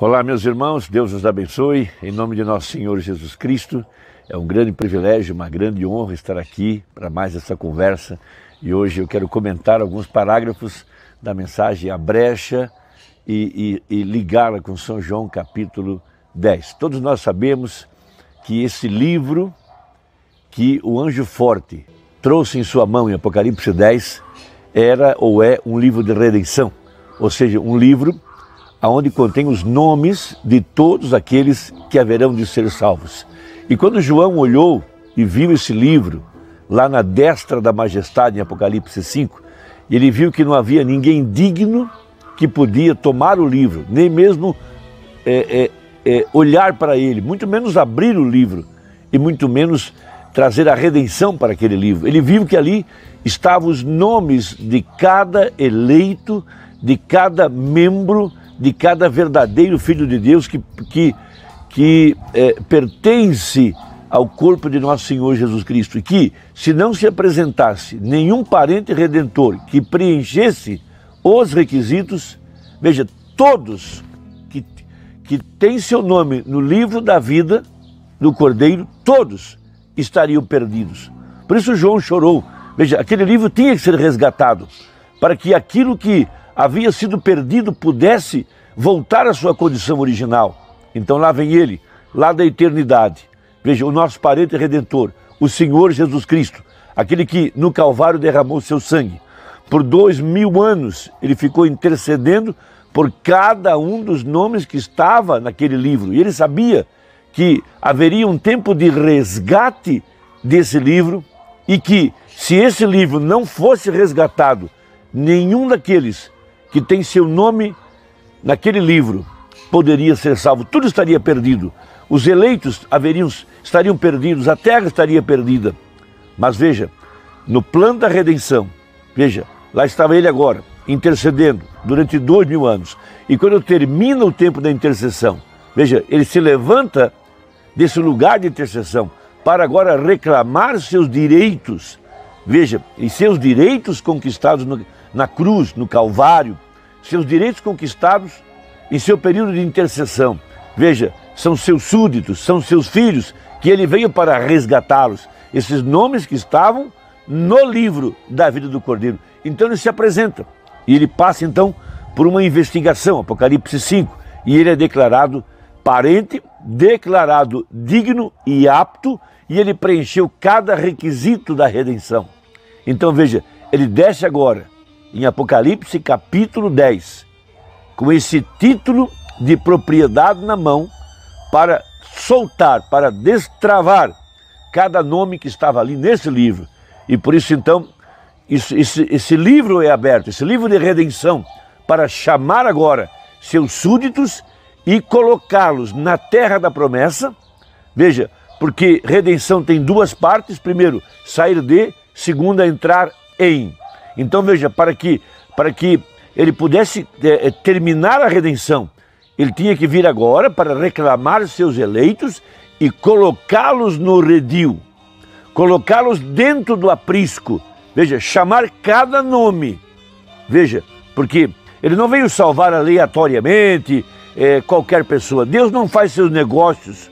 Olá, meus irmãos, Deus os abençoe, em nome de nosso Senhor Jesus Cristo. É um grande privilégio, uma grande honra estar aqui para mais essa conversa. E hoje eu quero comentar alguns parágrafos da mensagem A Brecha e ligá-la com São João capítulo 10. Todos nós sabemos que esse livro que o anjo forte trouxe em sua mão em Apocalipse 10 era ou é um livro de redenção, ou seja, um livro onde contém os nomes de todos aqueles que haverão de ser salvos. E quando João olhou e viu esse livro, lá na destra da majestade, em Apocalipse 5, ele viu que não havia ninguém digno que podia tomar o livro, nem mesmo olhar para ele, muito menos abrir o livro, e muito menos trazer a redenção para aquele livro. Ele viu que ali estavam os nomes de cada eleito, de cada membro, de cada verdadeiro Filho de Deus que pertence ao corpo de nosso Senhor Jesus Cristo. E que, se não se apresentasse nenhum parente redentor que preenchesse os requisitos, veja, todos que têm seu nome no livro da vida do Cordeiro, todos estariam perdidos. Por isso João chorou. Veja, aquele livro tinha que ser resgatado, para que aquilo que havia sido perdido pudesse voltar à sua condição original. Então lá vem ele, lá da eternidade. Veja, o nosso parente redentor, o Senhor Jesus Cristo, aquele que no Calvário derramou seu sangue. Por 2000 anos ele ficou intercedendo por cada um dos nomes que estava naquele livro. E ele sabia que haveria um tempo de resgate desse livro e que, se esse livro não fosse resgatado, nenhum daqueles que tem seu nome naquele livro poderia ser salvo. Tudo estaria perdido. Os eleitos estariam perdidos, a terra estaria perdida. Mas veja, no plano da redenção, veja, lá estava ele agora, intercedendo durante 2000 anos. E quando termina o tempo da intercessão, veja, ele se levanta desse lugar de intercessão para agora reclamar seus direitos. Veja, e seus direitos conquistados na cruz, no Calvário, seus direitos conquistados em seu período de intercessão. Veja, são seus súditos, são seus filhos, que ele veio para resgatá-los. Esses nomes que estavam no livro da vida do Cordeiro. Então ele se apresenta e ele passa então por uma investigação, Apocalipse 5, e ele é declarado parente, declarado digno e apto, e ele preencheu cada requisito da redenção. Então veja, ele desce agora em Apocalipse capítulo 10, com esse título de propriedade na mão, para soltar, para destravar cada nome que estava ali nesse livro. E por isso então, esse livro é aberto, esse livro de redenção, para chamar agora seus súditos e colocá-los na terra da promessa. Veja, porque redenção tem duas partes: primeiro, sair de; segunda, entrar em. Então veja, para que ele pudesse terminar a redenção, ele tinha que vir agora para reclamar seus eleitos e colocá-los no redil, colocá-los dentro do aprisco. Veja, chamar cada nome. Veja, porque ele não veio salvar aleatoriamente qualquer pessoa. Deus não faz seus negócios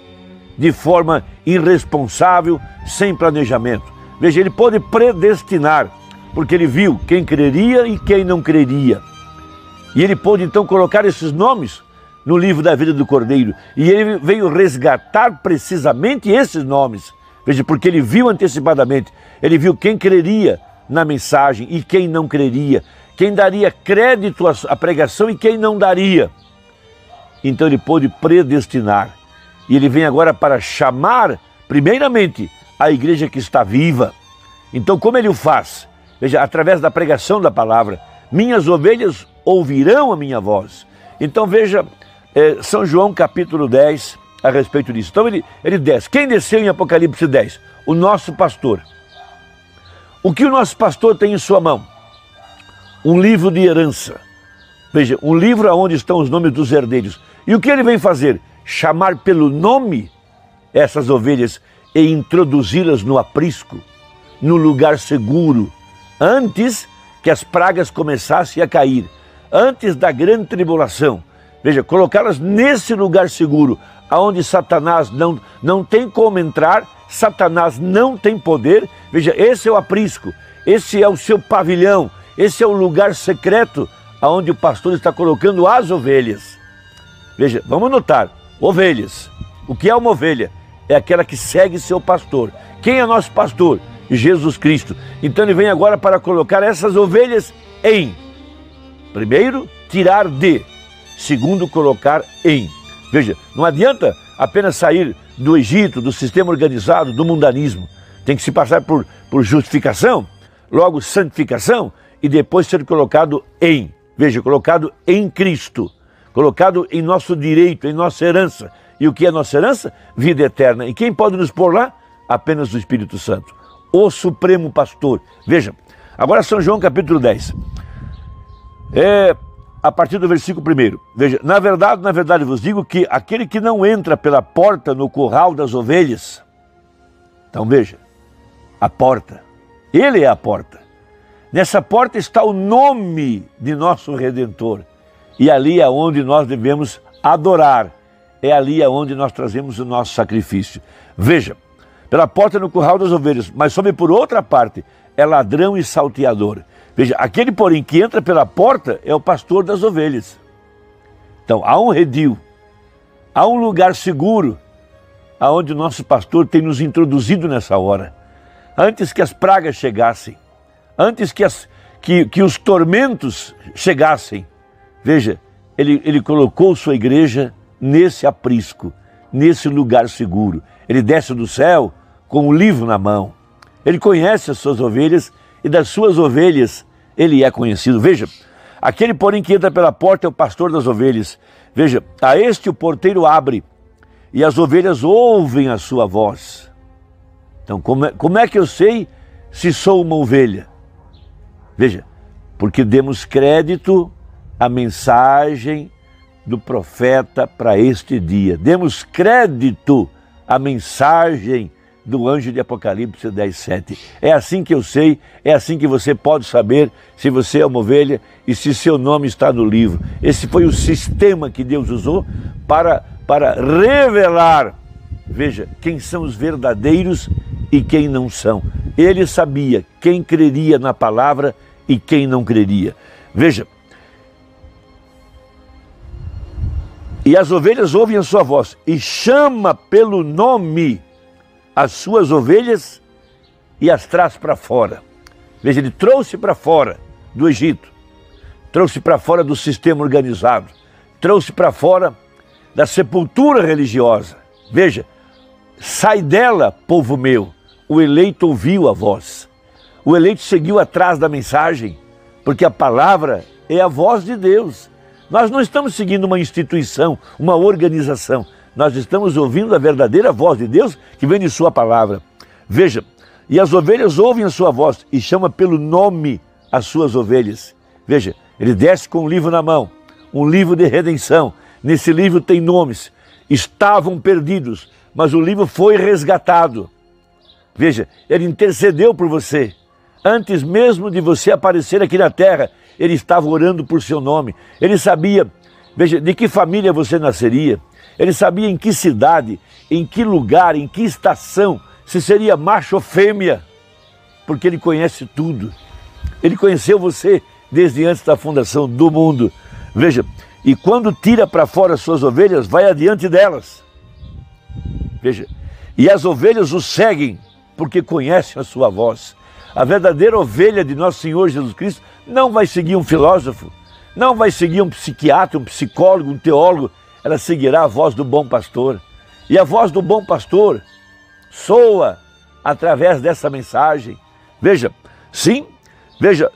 de forma irresponsável, sem planejamento. Veja, ele pôde predestinar, porque ele viu quem creria e quem não creria. E ele pôde então colocar esses nomes no livro da vida do Cordeiro. E ele veio resgatar precisamente esses nomes. Veja, porque ele viu antecipadamente. Ele viu quem creria na mensagem e quem não creria. Quem daria crédito à pregação e quem não daria. Então ele pôde predestinar. E ele vem agora para chamar, primeiramente, a igreja que está viva. Então como ele o faz? Veja, através da pregação da palavra. Minhas ovelhas ouvirão a minha voz. Então veja, São João capítulo 10 a respeito disso. Então ele desce. Quem desceu em Apocalipse 10? O nosso pastor. O que o nosso pastor tem em sua mão? Um livro de herança. Veja, um livro onde estão os nomes dos herdeiros. E o que ele vem fazer? Chamar pelo nome essas ovelhas e introduzi-las no aprisco, no lugar seguro, antes que as pragas começassem a cair, antes da grande tribulação. Veja, colocá-las nesse lugar seguro, aonde Satanás não tem como entrar, Satanás não tem poder. Veja, esse é o aprisco, esse é o seu pavilhão, esse é o lugar secreto aonde o pastor está colocando as ovelhas. Veja, vamos notar, ovelhas. O que é uma ovelha? É aquela que segue seu pastor. Quem é nosso pastor? Jesus Cristo. Então ele vem agora para colocar essas ovelhas em. Primeiro, tirar de. Segundo, colocar em. Veja, não adianta apenas sair do Egito, do sistema organizado, do mundanismo. Tem que se passar por justificação, logo santificação e depois ser colocado em. Veja, colocado em Cristo, colocado em nosso direito, em nossa herança. E o que é nossa herança? Vida eterna. E quem pode nos pôr lá? Apenas o Espírito Santo, o Supremo Pastor. Veja, agora São João capítulo 10. A partir do versículo 1. Veja, na verdade vos digo que aquele que não entra pela porta no curral das ovelhas, então veja, a porta, ele é a porta. Nessa porta está o nome de nosso Redentor. E ali é onde nós devemos adorar. É ali onde nós trazemos o nosso sacrifício. Veja, pela porta no curral das ovelhas, mas sob por outra parte, é ladrão e salteador. Veja, aquele porém que entra pela porta é o pastor das ovelhas. Então, há um redil, há um lugar seguro, aonde o nosso pastor tem nos introduzido nessa hora. Antes que as pragas chegassem, antes que os tormentos chegassem, veja, ele colocou sua igreja nesse aprisco, nesse lugar seguro. Ele desce do céu com o livro na mão. Ele conhece as suas ovelhas e das suas ovelhas ele é conhecido. Veja, aquele porém que entra pela porta é o pastor das ovelhas. Veja, a este o porteiro abre e as ovelhas ouvem a sua voz. Então, como é que eu sei se sou uma ovelha? Veja, porque demos crédito à mensagem do profeta para este dia. Demos crédito à mensagem do anjo de Apocalipse 10:7. É assim que eu sei, é assim que você pode saber se você é uma ovelha e se seu nome está no livro. Esse foi o sistema que Deus usou para revelar, veja, quem são os verdadeiros e quem não são. Ele sabia quem creria na palavra e quem não creria. Veja, e as ovelhas ouvem a sua voz e chama pelo nome as suas ovelhas e as traz para fora. Veja, ele trouxe para fora do Egito, trouxe para fora do sistema organizado, trouxe para fora da sepultura religiosa. Veja, sai dela, povo meu. O eleito ouviu a voz. O eleito seguiu atrás da mensagem, porque a palavra é a voz de Deus. Nós não estamos seguindo uma instituição, uma organização. Nós estamos ouvindo a verdadeira voz de Deus que vem de sua palavra. Veja, e as ovelhas ouvem a sua voz e chama pelo nome as suas ovelhas. Veja, ele desce com um livro na mão, um livro de redenção. Nesse livro tem nomes. Estavam perdidos, mas o livro foi resgatado. Veja, ele intercedeu por você. Antes mesmo de você aparecer aqui na terra, ele estava orando por seu nome. Ele sabia, veja, de que família você nasceria. Ele sabia em que cidade, em que lugar, em que estação, se seria macho ou fêmea, porque ele conhece tudo. Ele conheceu você desde antes da fundação do mundo. Veja, e quando tira para fora as suas ovelhas, vai adiante delas. Veja, e as ovelhas o seguem, porque conhecem a sua voz. A verdadeira ovelha de nosso Senhor Jesus Cristo não vai seguir um filósofo, não vai seguir um psiquiatra, um psicólogo, um teólogo. Ela seguirá a voz do bom pastor. E a voz do bom pastor soa através dessa mensagem. Veja, sim, veja,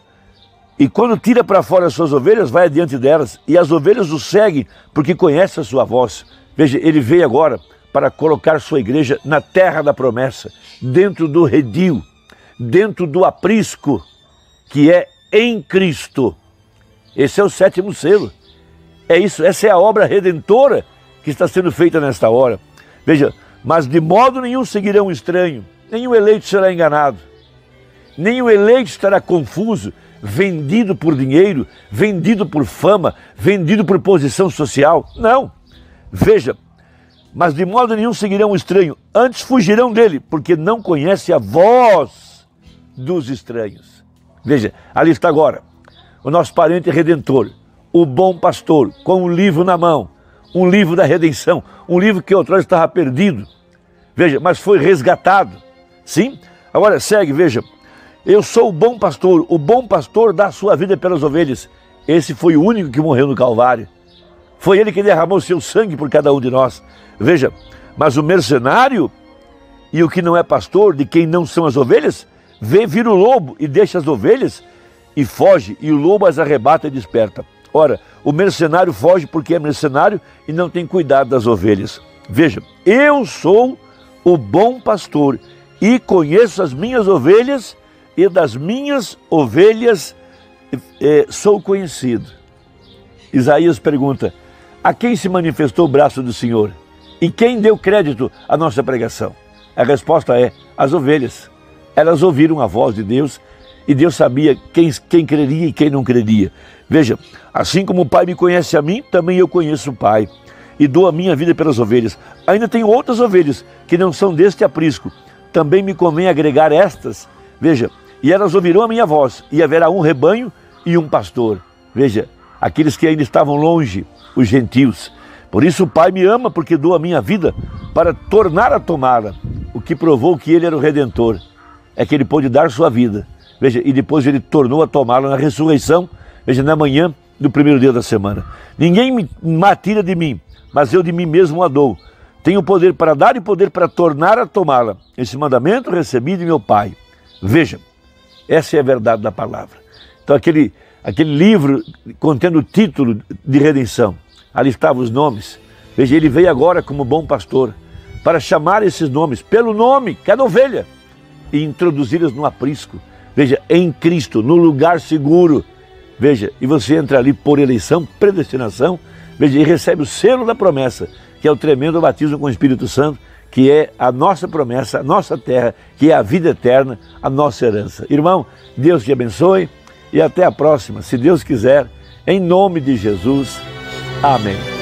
e quando tira para fora as suas ovelhas, vai adiante delas, e as ovelhas o seguem, porque conhecem a sua voz. Veja, ele veio agora para colocar sua igreja na terra da promessa, dentro do redil, dentro do aprisco, que é em Cristo. Esse é o 7º selo. É isso, essa é a obra redentora que está sendo feita nesta hora. Veja, mas de modo nenhum seguirão o estranho, nenhum eleito será enganado. nem o eleito estará confuso, vendido por dinheiro, vendido por fama, vendido por posição social. Não. Veja, mas de modo nenhum seguirão o estranho, antes fugirão dele, porque não conhece a voz dos estranhos. Veja, ali está agora o nosso parente redentor, o bom pastor, com um livro na mão, um livro da redenção, um livro que outrora estava perdido. Veja, mas foi resgatado. Sim? Agora segue, veja. Eu sou o bom pastor dá a sua vida pelas ovelhas. Esse foi o único que morreu no Calvário. Foi ele que derramou seu sangue por cada um de nós. Veja, mas o mercenário e o que não é pastor, de quem não são as ovelhas, vira o lobo e deixa as ovelhas e foge, e o lobo as arrebata e desperta. Ora, o mercenário foge porque é mercenário e não tem cuidado das ovelhas. Veja, eu sou o bom pastor e conheço as minhas ovelhas, e das minhas ovelhas sou conhecido. Isaías pergunta, a quem se manifestou o braço do Senhor? E quem deu crédito à nossa pregação? A resposta é, as ovelhas. Elas ouviram a voz de Deus e Deus sabia quem creria e quem não creria. Veja, assim como o Pai me conhece a mim, também eu conheço o Pai e dou a minha vida pelas ovelhas. Ainda tenho outras ovelhas que não são deste aprisco. Também me convém agregar estas, veja, e elas ouvirão a minha voz, e haverá um rebanho e um pastor. Veja, aqueles que ainda estavam longe, os gentios. Por isso o Pai me ama, porque dou a minha vida para tornar a tomá-la. O que provou que Ele era o Redentor é que Ele pôde dar sua vida. Veja, e depois Ele tornou a tomá-la na ressurreição, veja, na manhã do primeiro dia da semana. Ninguém me tira de mim, mas eu de mim mesmo a dou. Tenho poder para dar e poder para tornar a tomá-la. Esse mandamento recebi de meu Pai. Veja, essa é a verdade da palavra. Então aquele livro contendo o título de redenção, ali estavam os nomes. Veja, ele veio agora como bom pastor para chamar esses nomes pelo nome, cada ovelha, e introduzi-las no aprisco. Veja, em Cristo, no lugar seguro. Veja, e você entra ali por eleição, predestinação, veja, e recebe o selo da promessa, que é o tremendo batismo com o Espírito Santo, que é a nossa promessa, a nossa terra, que é a vida eterna, a nossa herança. Irmão, Deus te abençoe e até a próxima, se Deus quiser, em nome de Jesus. Amém.